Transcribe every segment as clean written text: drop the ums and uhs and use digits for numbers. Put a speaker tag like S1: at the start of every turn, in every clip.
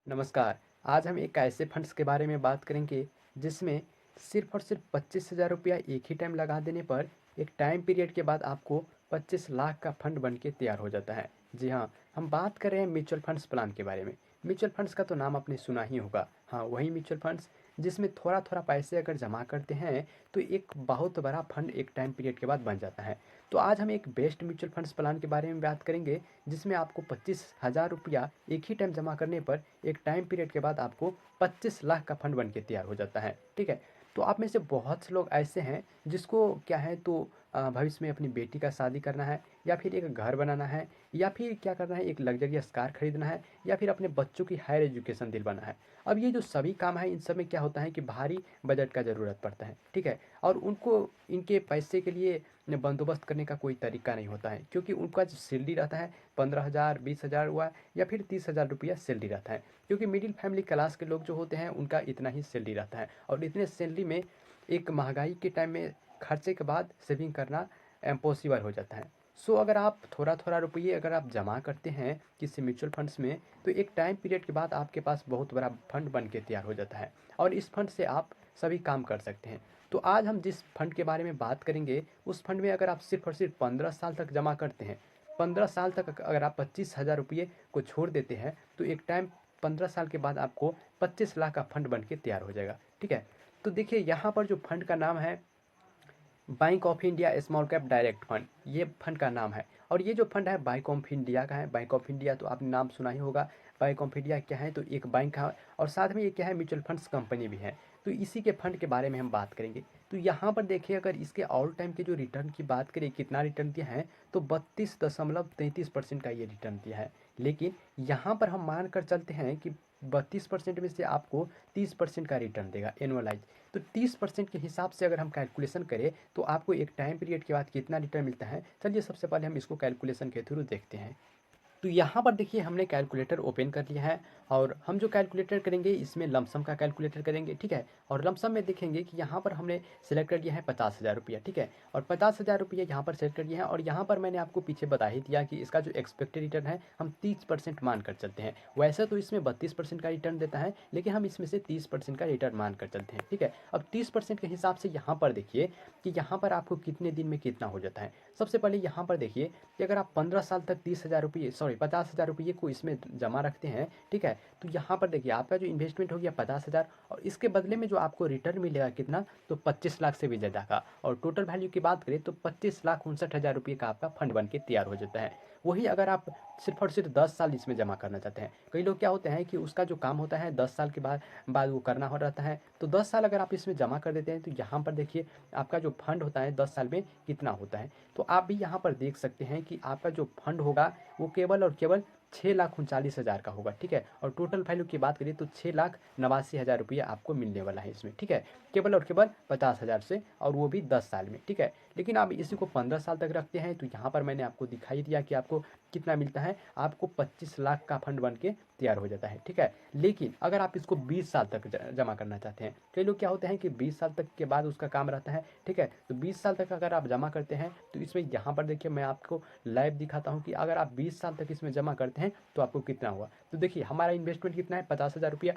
S1: नमस्कार। आज हम एक ऐसे फंड्स के बारे में बात करेंगे जिसमें सिर्फ़ और सिर्फ़ 25,000 रुपया एक ही टाइम लगा देने पर एक टाइम पीरियड के बाद आपको 25 लाख का फंड बन के तैयार हो जाता है। जी हाँ, हम बात कर रहे हैं म्यूचुअल फंड्स प्लान के बारे में। म्यूचुअल फंड्स का तो नाम आपने सुना ही होगा। हाँ, वही म्यूचुअल फंड्स जिसमें थोड़ा-थोड़ा पैसे अगर जमा करते हैं तो एक बहुत बड़ा फंड एक टाइम पीरियड के बाद बन जाता है। तो आज हम एक बेस्ट म्यूचुअल फंड्स प्लान के बारे में बात करेंगे जिसमें आपको 25,000 रुपया एक ही टाइम जमा करने पर एक टाइम पीरियड के बाद आपको 25 लाख का फंड बन के तैयार हो जाता है। ठीक है? तो आप में से बहुत से लोग ऐसे हैं जिसको क्या है तो भविष्य में अपनी बेटी का शादी करना है या फिर एक घर बनाना है या फिर क्या करना है, एक लग्ज़रियस कार खरीदना है या फिर अपने बच्चों की हायर एजुकेशन दिलवाना है। अब ये जो सभी काम है इन सब में क्या होता है कि भारी बजट का ज़रूरत पड़ता है। ठीक है? और उनको इनके पैसे के लिए बंदोबस्त करने का कोई तरीका नहीं होता है क्योंकि उनका जो सैलरी रहता है 15,000 20,000 हुआ या फिर 30,000 रुपया सैलरी रहता है। क्योंकि मिडिल फैमिली क्लास के लोग जो होते हैं उनका इतना ही सैलरी रहता है और इतने सैलरी में एक महंगाई के टाइम में खर्चे के बाद सेविंग करना इम्पॉसिबल हो जाता है। सो अगर आप थोड़ा-थोड़ा रुपये अगर आप जमा करते हैं किसी म्यूचुअल फंड्स में तो एक टाइम पीरियड के बाद आपके पास बहुत बड़ा फंड बन के तैयार हो जाता है और इस फंड से आप सभी काम कर सकते हैं। तो आज हम जिस फंड के बारे में बात करेंगे उस फंड में अगर आप सिर्फ़ और सिर्फ़ 15 साल तक जमा करते हैं, 15 साल तक अगर आप 25,000 रुपये को छोड़ देते हैं तो एक टाइम 15 साल के बाद आपको 25 लाख का फंड बन के तैयार हो जाएगा। ठीक है? तो देखिए यहाँ पर जो फंड का नाम है bank of India small cap direct fund, ये फंड का नाम है। और ये जो फंड है बैंक ऑफ इंडिया का है। बैंक ऑफ इंडिया तो आपने नाम सुना ही होगा। बैंक ऑफ इंडिया क्या है तो एक बैंक है और साथ में ये क्या है म्यूचुअल फंड्स कंपनी भी है। तो इसी के फंड के बारे में हम बात करेंगे। तो यहाँ पर देखिए अगर इसके ऑल टाइम के जो रिटर्न की बात करें कितना रिटर्न दिया है तो 32.33% का ये रिटर्न दिया है। लेकिन यहाँ पर हम मान कर चलते हैं कि 32% में से आपको 30% का रिटर्न देगा एनुअलाइज। तो 30% के हिसाब से अगर हम कैलकुलेशन करें तो आपको एक टाइम पीरियड के बाद कितना रिटर्न मिलता है, चलिए सबसे पहले हम इसको कैलकुलेशन के थ्रू देखते हैं। तो यहाँ पर देखिए हमने कैलकुलेटर ओपन कर लिया है और हम जो कैलकुलेटर करेंगे इसमें लमसम का कैलकुलेटर करेंगे। ठीक है? और लमसम में देखेंगे कि यहाँ पर हमने सेलेक्ट कर लिया है 50,000 रुपया। ठीक है? और 50,000 रुपये यहाँ पर सेलेक्ट कर लिया है और यहाँ पर मैंने आपको पीछे बता ही दिया कि इसका जो एक्सपेक्टेड रिटर्न है हम 30% मान कर चलते हैं। वैसे तो इसमें 32% का रिटर्न देता है लेकिन हम इसमें से 30% का रिटर्न मान कर चलते हैं। ठीक है? अब 30% के हिसाब से यहाँ पर देखिए कि यहाँ पर आपको कितने दिन में कितना हो जाता है। सबसे पहले यहाँ पर देखिए कि अगर आप 15 साल तक 30,000 रुपये 50,000 रुपये को इसमें जमा रखते हैं। ठीक है? तो यहाँ पर देखिए आपका जो इन्वेस्टमेंट हो गया 50,000 और इसके बदले में जो आपको रिटर्न मिलेगा कितना तो 25 लाख से भी ज़्यादा का। और टोटल वैल्यू की बात करें तो 25,59,000 रुपये का आपका फंड बन के तैयार हो जाता है। वही अगर आप सिर्फ और सिर्फ 10 साल इसमें जमा करना चाहते हैं। कई लोग क्या होते हैं कि उसका जो काम होता है 10 साल के बाद वो करना हो रहता है। तो 10 साल अगर आप इसमें जमा कर देते हैं तो यहाँ पर देखिए आपका जो फंड होता है 10 साल में कितना होता है। तो आप भी यहाँ पर देख सकते हैं कि आपका जो फंड होगा वो केवल और केवल 6,39,000 का होगा। ठीक है? और टोटल वैल्यू की बात करें तो 6,89,000 रुपया आपको मिलने वाला है इसमें। ठीक है? केवल और केवल 50,000 से और वो भी 10 साल में। ठीक है? लेकिन आप इसी को 15 साल तक रखते हैं तो यहाँ पर मैंने आपको दिखाई दिया कि आपको कितना मिलता है। आपको 25 लाख का फंड बन के तैयार हो जाता है। ठीक है? लेकिन अगर आप इसको 20 साल तक जमा करना चाहते हैं, कई लोग क्या होते हैं कि 20 साल तक के बाद उसका काम रहता है। ठीक है? तो 20 साल तक अगर आप जमा करते हैं तो इसमें यहाँ पर देखिए मैं आपको लाइव दिखाता हूँ कि अगर आप 20 साल तक इसमें जमा करते हैं तो आपको कितना हुआ। तो देखिए हमारा इन्वेस्टमेंट कितना है 50,000 रुपया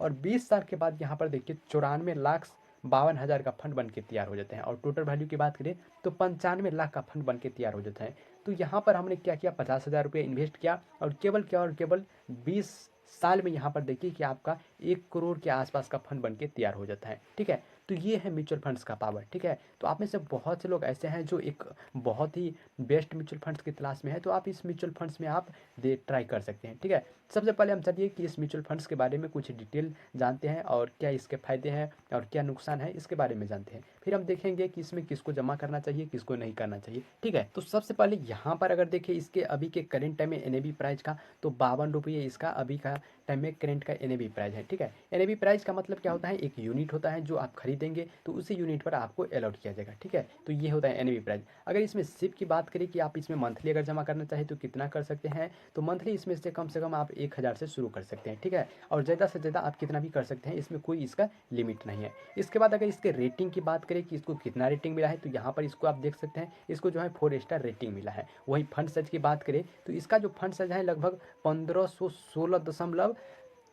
S1: और 20 साल के बाद यहाँ पर देखिए 94,52,000 का फंड बन के तैयार हो जाते हैं। और टोटल वैल्यू की बात करें तो 95 लाख का फंड बन के तैयार हो जाता है। तो यहाँ पर हमने क्या किया 50,000 रुपये इन्वेस्ट किया और केवल 20 साल में यहाँ पर देखिए कि आपका 1 करोड़ के आसपास का फंड बन के तैयार हो जाता है। ठीक है? तो ये है म्यूचुअल फंड्स का पावर। ठीक है? तो आप में से बहुत से लोग ऐसे हैं जो एक बहुत ही बेस्ट म्यूचुअल फंड्स की तलाश में है, तो आप इस म्यूचुअल फंड्स में आप दे ट्राई कर सकते हैं। ठीक है? सबसे पहले हम चलिए कि इस म्यूचुअल फंड्स के बारे में कुछ डिटेल जानते हैं और क्या इसके फ़ायदे हैं और क्या नुकसान है इसके बारे में जानते हैं। फिर हम देखेंगे कि इसमें किसको जमा करना चाहिए किसको नहीं करना चाहिए। ठीक है? तो सबसे पहले यहाँ पर अगर देखें इसके अभी के करेंट टाइम में एनएबी प्राइस का तो 52 रुपये इसका अभी का टाइम में करेंट का एनएबी प्राइस है। ठीक है? एनएबी प्राइस का मतलब क्या होता है, एक यूनिट होता है जो आप खरीदेंगे तो उसी यूनिट पर आपको अलॉट किया जाएगा। ठीक है? तो ये होता है एनएबी प्राइस। अगर इसमें सिप की बात करें कि आप इसमें मंथली अगर जमा करना चाहें तो कितना कर सकते हैं, तो मंथली इसमें से कम आप 1,000 से शुरू कर सकते हैं। ठीक है? और ज़्यादा से ज़्यादा आप कितना भी कर सकते हैं, इसमें कोई इसका लिमिट नहीं है। इसके बाद अगर इसके रेटिंग की बात करें कि इसको कितना रेटिंग मिला है तो यहाँ पर इसको आप देख सकते हैं, इसको जो है 4 स्टार रेटिंग मिला है। वहीं फंड साइज की बात करें तो इसका जो फंड साइज है लगभग 1516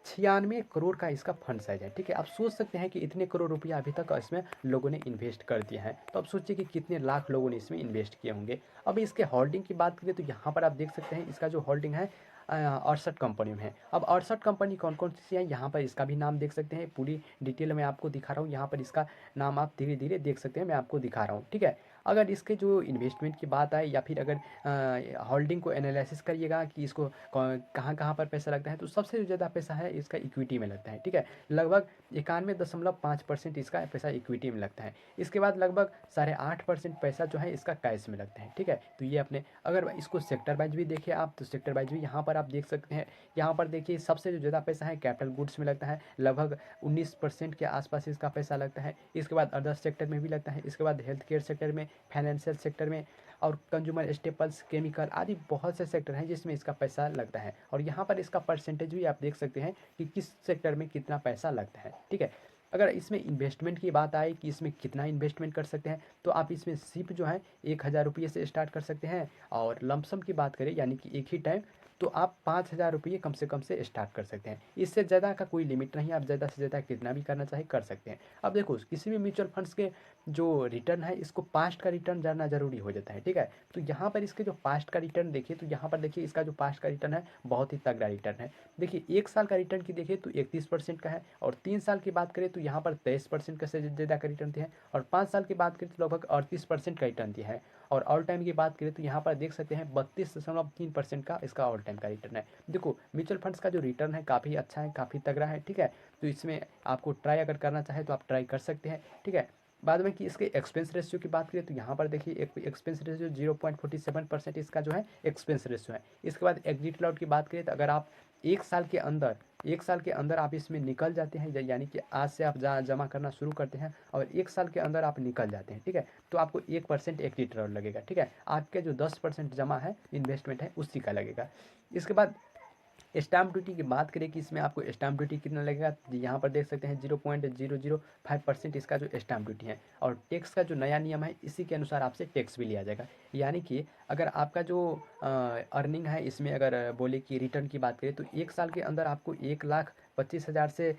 S1: 96 करोड़ का इसका फंड साइज है। ठीक है, आप सोच सकते हैं कि इतने करोड़ रुपया अभी तक इसमें लोगों ने इन्वेस्ट कर दिया है, तो अब सोचिए कि कितने लाख लोगों ने इसमें इन्वेस्ट किए होंगे। अब इसके होल्डिंग की बात करें तो यहाँ पर आप देख सकते हैं इसका जो होल्डिंग है 68 कंपनी में है। अब 68 कंपनी कौन कौन सी है, यहाँ पर इसका भी नाम देख सकते हैं। पूरी डिटेल में आपको दिखा रहा हूँ, यहाँ पर इसका नाम आप धीरे धीरे देख सकते हैं, मैं आपको दिखा रहा हूँ। ठीक है, अगर इसके जो इन्वेस्टमेंट की बात आए या फिर अगर होल्डिंग को एनालिसिस करिएगा कि इसको कहाँ कहाँ पर पैसा लगता है, तो सबसे जो ज़्यादा पैसा है इसका इक्विटी में लगता है। ठीक है, लगभग 91.5% इसका पैसा इक्विटी में लगता है। इसके बाद लगभग 8.5% पैसा जो है इसका कैश में लगता है। ठीक है, तो ये अपने अगर इसको सेक्टर वाइज भी देखिए आप, तो सेक्टर वाइज भी यहाँ पर आप देख सकते हैं। यहाँ पर देखिए सबसे जो ज़्यादा पैसा है कैपिटल गुड्स में लगता है, लगभग 19% के आसपास इसका पैसा लगता है। इसके बाद अदर सेक्टर में भी लगता है। इसके बाद हेल्थ केयर सेक्टर में, फाइनेंशियल सेक्टर में और कंज्यूमर स्टेपल्स, केमिकल आदि बहुत से सेक्टर हैं जिसमें इसका पैसा लगता है। और यहाँ पर इसका परसेंटेज भी आप देख सकते हैं कि किस सेक्टर में कितना पैसा लगता है। ठीक है, अगर इसमें इन्वेस्टमेंट की बात आए कि इसमें कितना इन्वेस्टमेंट कर सकते हैं, तो आप इसमें सिर्फ जो है 1000 रुपये से स्टार्ट कर सकते हैं। और लमसम की बात करें यानी कि एक ही टाइम, तो आप 5000 रुपये कम से स्टार्ट कर सकते हैं। इससे ज़्यादा का कोई लिमिट नहीं है, आप ज़्यादा से ज़्यादा कितना भी करना चाहे कर सकते हैं। अब देखो किसी भी म्यूचुअल फंड्स के जो रिटर्न है, इसको पास्ट का रिटर्न जानना ज़रूरी हो जाता है। ठीक है, तो यहाँ पर इसके जो पास्ट का रिटर्न देखिए, तो यहाँ पर देखिए इसका जो पास्ट का रिटर्न है बहुत ही तगड़ा रिटर्न है। देखिए 1 साल का रिटर्न की देखिए तो 31% का है, और 3 साल की बात करें तो यहाँ पर 23% का से ज़्यादा का रिटर्न दिया है, और 5 साल की बात करें तो लगभग 38% का रिटर्न दिया है। और ऑल टाइम की बात करें तो यहाँ पर देख सकते हैं 32.3% का इसका ऑल टाइम का रिटर्न है। देखो म्यूचुअल फंड्स का जो रिटर्न है काफ़ी अच्छा है, काफ़ी तगड़ा है। ठीक है, तो इसमें आपको ट्राई अगर करना चाहे तो आप ट्राई कर सकते हैं। ठीक है, बाद में कि इसके एक्सपेंस रेशियो की बात करें तो यहाँ पर देखिए एक एक्सपेंस रेशियो 0.47% इसका जो है एक्सपेंस रेशियो है। इसके बाद एग्जिट लॉट की बात करें तो अगर आप 1 साल के अंदर आप इसमें निकल जाते हैं, यानी कि आज से आप जमा करना शुरू करते हैं और 1 साल के अंदर आप निकल जाते हैं, ठीक है, तो आपको 1% एग्जिट लॉट लगेगा। ठीक है, आपके जो 10% जमा है इन्वेस्टमेंट है उसी का लगेगा। इसके बाद स्टाम्प ड्यूटी की बात करें कि इसमें आपको स्टाम्प ड्यूटी कितना लगेगा, यहाँ पर देख सकते हैं 0.005% इसका जो स्टाम्प ड्यूटी है। और टैक्स का जो नया नियम है इसी के अनुसार आपसे टैक्स भी लिया जाएगा। यानी कि अगर आपका जो अर्निंग है इसमें अगर बोले कि रिटर्न की बात करें तो 1 साल के अंदर आपको 1,25,000 से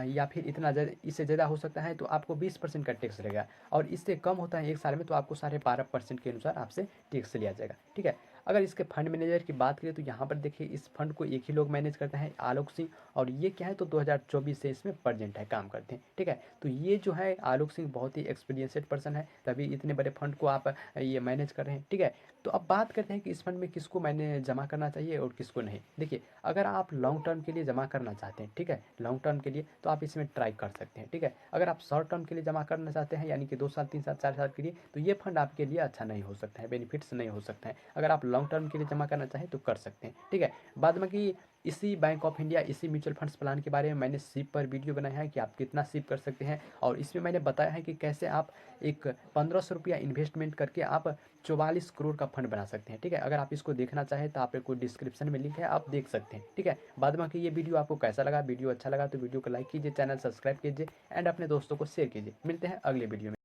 S1: या फिर इतना इससे ज़्यादा हो सकता है तो आपको 20% का टैक्स लगेगा, और इससे कम होता है 1 साल में तो आपको 12.5% के अनुसार आपसे टैक्स लिया जाएगा। ठीक है, अगर इसके फंड मैनेजर की बात करें तो यहाँ पर देखिए इस फंड को एक ही लोग मैनेज करते हैं, आलोक सिंह, और ये क्या है तो 2024 से इसमें प्रेजेंट है, काम करते हैं। ठीक है, तो ये जो है आलोक सिंह बहुत ही एक्सपीरियंसड पर्सन है, तभी इतने बड़े फंड को आप ये मैनेज कर रहे हैं। ठीक है, तो अब बात करते हैं कि इस फंड में किसको मैंने जमा करना चाहिए और किसको नहीं। देखिए अगर आप लॉन्ग टर्म के लिए जमा करना चाहते हैं, ठीक है, लॉन्ग टर्म के लिए तो आप इसमें ट्राई कर सकते हैं। ठीक है, अगर आप शॉर्ट टर्म के लिए जमा करना चाहते हैं यानी कि 2 साल 3 साल 4 साल के लिए, तो ये फंड आपके लिए अच्छा नहीं हो सकता है, बेनिफिट्स नहीं हो सकता है। अगर आप लॉन्ग टर्म के लिए जमा करना चाहें तो कर सकते हैं। ठीक है, बाद में कि इसी बैंक ऑफ इंडिया, इसी म्यूचुअल फंड्स प्लान के बारे में मैंने सिप पर वीडियो बनाया है कि आप कितना सिप कर सकते हैं, और इसमें मैंने बताया है कि कैसे आप एक 1500 रुपया इन्वेस्टमेंट करके आप 44 करोड़ का फंड बना सकते हैं। ठीक है, अगर आप इसको देखना चाहें तो आपको डिस्क्रिप्शन में लिंक है, आप देख सकते हैं। ठीक है, बाद में कि ये वीडियो आपको कैसा लगा, वीडियो अच्छा लगा तो वीडियो को लाइक कीजिए, चैनल सब्सक्राइब कीजिए एंड अपने दोस्तों को शेयर कीजिए। मिलते हैं अगले वीडियो में।